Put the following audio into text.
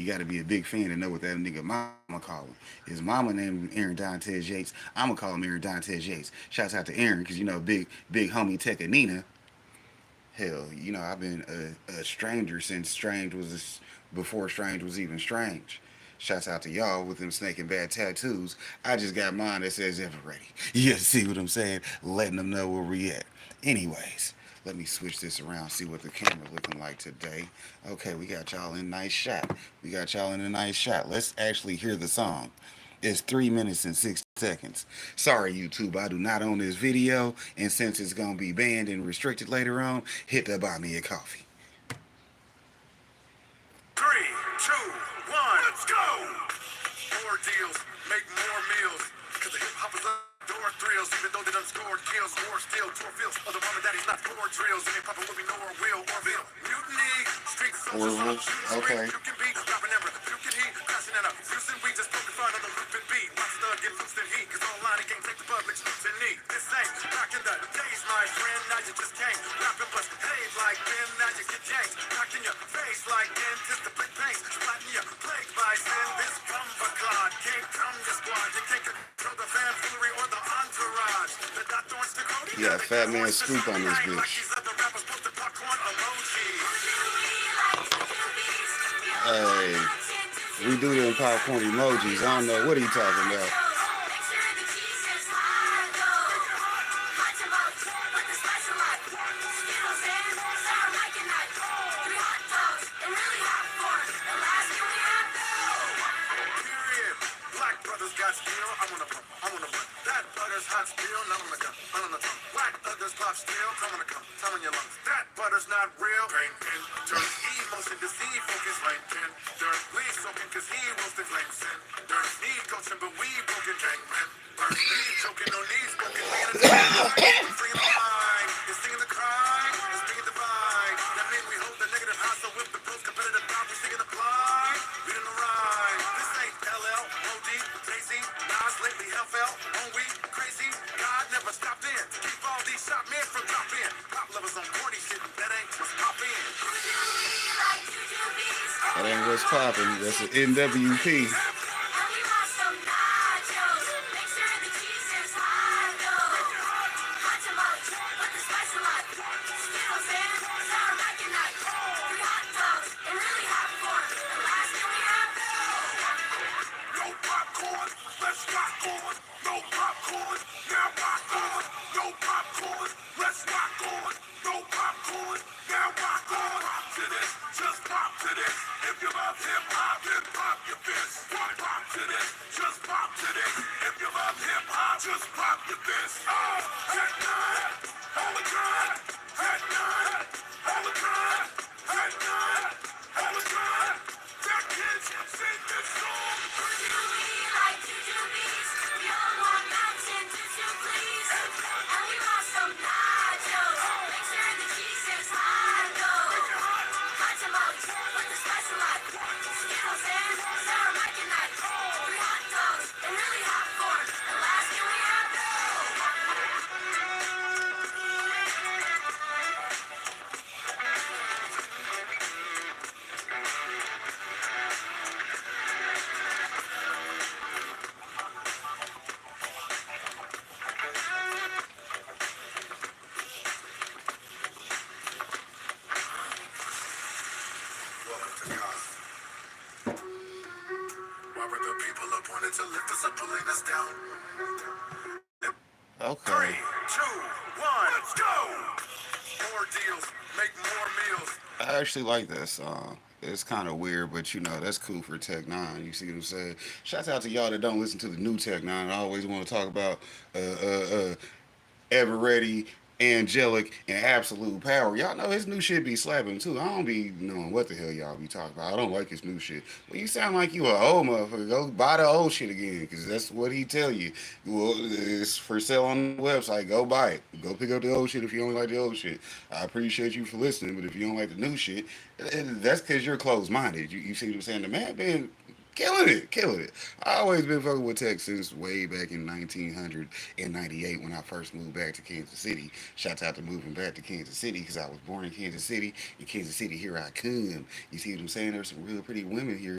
got to be a big fan to know what that nigga mama call him. His mama named him Aaron Dantes Yates. I'ma call him Aaron Dantes Yates. Shouts out to Aaron because you know big homie Tekka Nina. Hell, you know I've been a stranger since Strange was before Strange was even Strange. Shouts out to y'all with them snake and bad tattoos. I just got mine that says ever ready. You see what I'm saying? Letting them know where we at. Anyways, let me switch this around, see what the camera looking like today. Okay, we got y'all in nice shot. We got y'all in a nice shot. Let's actually hear the song. It's 3 minutes and 60 seconds. Sorry, YouTube, I do not own this video, and since it's gonna be banned and restricted later on, hit the buy me a coffee. Three, two, one, let's go! More deals, make more meals. Cause the hip hoppers adore thrills. Even though they done scored kills, war still, tour fields. Other mama daddy's not for drills. And they papa with me, nor will, or will. Mutiny, street soldiers, Okay. you can be, dropping ever. You can heat, crashing at a Houston, we just poking fun on the loop and beat. Watch the get loose and heat. Cause online, he can't take the public scrutiny. This ain't back in the days, my friend. Now you just can't rapping, but hey, like Ben, now you get yanked. Back in your face like dentist, the big banks. Flatten your plague by sin. This bumper clod can't come your squad. You can't control the fan foolery or the entourage. The doctor wants to go. You got Fat Man Scoop on this bitch. Hey, we do them popcorn emojis. I don't know what he talking about. Got steel, I wanna pump, I wanna run. That butter's hot steel, not on the gun, not on the tongue. Black others pop steel, come on the come, time in your lungs. That butter's not real, pain in dirt. Emotion deceive, focus, rain in dirt. We soaking cause he roasted flames in dirt. Need coaching, but we broken gangman. Burn, need choking, no need spoken. Lead a I'm singing the line, you're singing the cry, it's being divine. That means we hold the negative high, so with the post competitive vibe, we singing the fly, reading the rhyme. This ain't LL, OD, Jay-Z, Nas, lately FL, on we crazy. God never stopped in. Keep all these shot men from dropping. Pop lovers on 40 shit, that ain't what's poppin'. That ain't what's popping. That's an NWP. Just pop your fist. Oh, head nod, all the time. Head nod, all the time. Head nod, all the time. That kids sing this song. We like to do beats. We all want mountain to please. And we want some nachos. Make sure the cheese is hot though. Hot tamales with the spice a lot. Skittles and sour Mike and Ike. 3 hot dogs and really hot corn. And last year we had to lift us up, pulling us down. Okay. 3, 2, 1, let's go! More deals, make more meals. I actually like that song. It's kind of weird, but you know, that's cool for Tech Nine. You see what I'm saying? Shouts out to y'all that don't listen to the new Tech Nine. I always want to talk about Ever Ready, Angelic, and Absolute Power. Y'all know his new shit be slapping too. I don't be knowing what the hell y'all be talking about. I don't like his new shit. Well, you sound like you a old motherfucker. Go buy the old shit again, because that's what he tell you. Well, it's for sale on the website. Go buy it. Go pick up the old shit if you only like the old shit. I appreciate you for listening, but if you don't like the new shit, that's because you're closed minded. You see what I'm saying? The man been killing it, killing it. I always been fucking with tech since way back in 1998 when I first moved back to Kansas City. Shouts out to moving back to Kansas City because I was born in Kansas City. In Kansas City, here I come. You see what I'm saying? There's some real pretty women here